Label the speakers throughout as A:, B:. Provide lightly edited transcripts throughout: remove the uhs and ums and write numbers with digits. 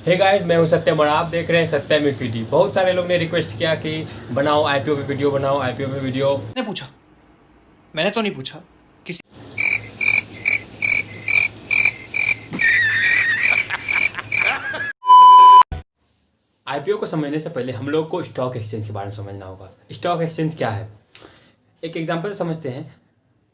A: Hey guys, मैं हूं सत्यम और आप देख रहे हैं सत्यम इक्विटी। बहुत सारे लोग ने रिक्वेस्ट किया कि बनाओ आईपीओ पे वीडियो, बनाओ आईपीओ पे वीडियो।
B: मैंने पूछा, मैंने तो नहीं पूछा किसी।
A: आईपीओ को समझने से पहले हम लोग को स्टॉक एक्सचेंज के बारे में समझना होगा। स्टॉक एक्सचेंज क्या है, एक एग्जांपल से समझते हैं।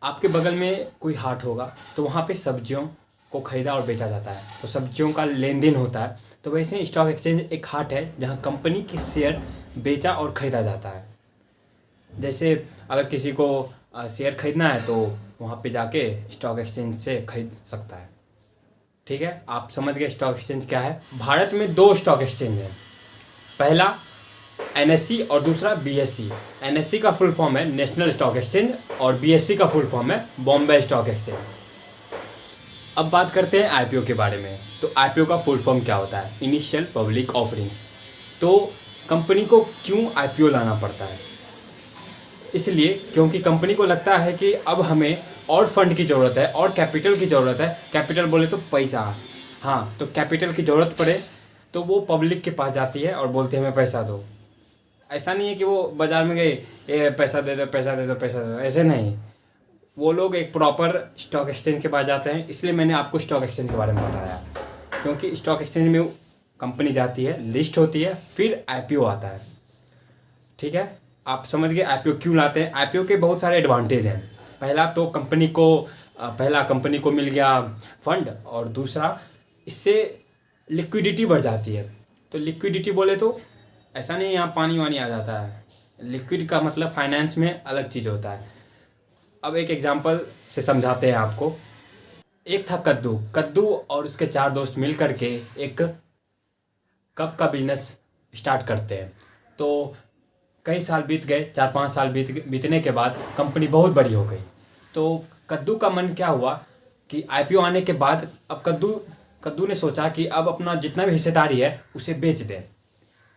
A: आपके बगल में कोई हाट होगा तो वहाँ पे सब्जियों को खरीदा और बेचा जाता है, तो सब्जियों का लेन देन होता है। तो वैसे ही स्टॉक एक्सचेंज एक हाट है जहाँ कंपनी की शेयर बेचा और ख़रीदा जाता है। जैसे अगर किसी को शेयर खरीदना है तो वहाँ पे जाके स्टॉक एक्सचेंज से खरीद सकता है। ठीक है, आप समझ गए स्टॉक एक्सचेंज क्या है। भारत में दो स्टॉक एक्सचेंज हैं, पहला एनएससी और दूसरा बीएससी। एनएससी का फुल फॉर्म है नेशनल स्टॉक एक्सचेंज और बीएससी का फुल फॉर्म है बॉम्बे स्टॉक एक्सचेंज। अब बात करते हैं आईपीओ के बारे में। तो आईपीओ का फुल फॉर्म क्या होता है, इनिशियल पब्लिक ऑफरिंग्स। तो कंपनी को क्यों आईपीओ लाना पड़ता है, इसलिए क्योंकि कंपनी को लगता है कि अब हमें और फंड की ज़रूरत है और कैपिटल की ज़रूरत है। कैपिटल बोले तो पैसा, हाँ, तो कैपिटल की ज़रूरत पड़े तो वो पब्लिक के पास जाती है और बोलते हैं हमें पैसा दो। ऐसा नहीं है कि वो बाज़ार में गए ये पैसा दे दो पैसा दे दो पैसा दे दो, ऐसे नहीं। वो लोग एक प्रॉपर स्टॉक एक्सचेंज के पास जाते हैं। इसलिए मैंने आपको स्टॉक एक्सचेंज के बारे में बताया, क्योंकि स्टॉक एक्सचेंज में कंपनी जाती है, लिस्ट होती है, फिर आईपीओ आता है। ठीक है, आप समझ गए आईपीओ क्यों लाते हैं। आईपीओ के बहुत सारे एडवांटेज हैं। पहला कंपनी को मिल गया फंड, और दूसरा इससे लिक्विडिटी बढ़ जाती है। तो लिक्विडिटी बोले तो ऐसा नहीं यहाँ पानी वानी आ जाता है। लिक्विड का मतलब फाइनेंस में अलग चीज़ होता है। अब एक एग्जांपल से समझाते हैं आपको। एक था कद्दू और उसके 4 दोस्त मिल करके एक कप का बिजनेस स्टार्ट करते हैं। तो कई साल बीत गए, 4-5 साल बीतने के बाद कंपनी बहुत बड़ी हो गई। तो कद्दू का मन क्या हुआ कि आईपीओ आने के बाद अब कद्दू ने सोचा कि अब अपना जितना भी हिस्सेदारी है उसे बेच दें।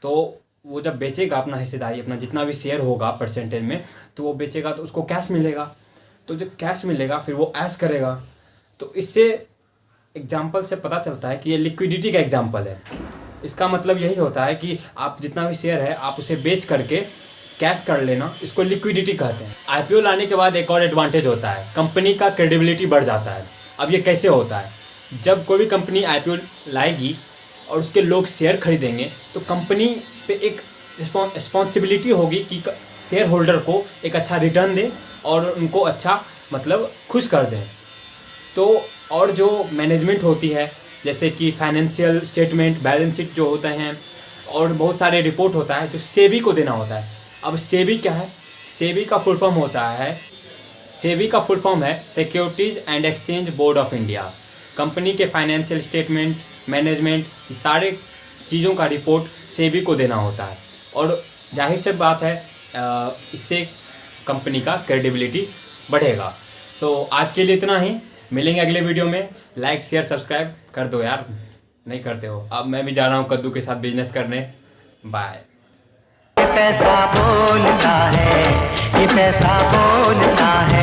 A: तो वो जब बेचेगा अपना हिस्सेदारी, अपना जितना भी शेयर होगा परसेंटेज में, तो वो बेचेगा तो उसको कैश मिलेगा। तो जब कैश मिलेगा फिर वो ऐश करेगा। तो इससे एग्जाम्पल से पता चलता है कि ये लिक्विडिटी का एग्जाम्पल है। इसका मतलब यही होता है कि आप जितना भी शेयर है आप उसे बेच करके कैश कर लेना, इसको लिक्विडिटी कहते हैं। आईपीओ लाने के बाद एक और एडवांटेज होता है, कंपनी का क्रेडिबिलिटी बढ़ जाता है। अब ये कैसे होता है, जब कोई भी कंपनी आईपीओ लाएगी और उसके लोग शेयर खरीदेंगे तो कंपनी पे एक रिस्पॉन्सिबिलिटी होगी कि शेयर होल्डर को एक अच्छा रिटर्न दें और उनको अच्छा मतलब खुश कर दें। तो और जो मैनेजमेंट होती है, जैसे कि फाइनेंशियल स्टेटमेंट, बैलेंस शीट जो होते हैं, और बहुत सारे रिपोर्ट होता है जो सेबी को देना होता है। अब सेबी क्या है, सेबी का फुल फॉर्म है securities and exchange board of India. Company के फाइनेंशियल स्टेटमेंट, मैनेजमेंट, ये सारे चीज़ों का रिपोर्ट सेबी को देना होता है। और जाहिर सी बात है इससे कंपनी का क्रेडिबिलिटी बढ़ेगा। तो आज के लिए इतना ही, मिलेंगे अगले वीडियो में। लाइक शेयर सब्सक्राइब कर दो यार, नहीं करते हो। अब मैं भी जा रहा हूँ कद्दू के साथ बिजनेस करने। बाय।
C: ये पैसा बोलता है, ये पैसा बोलता है।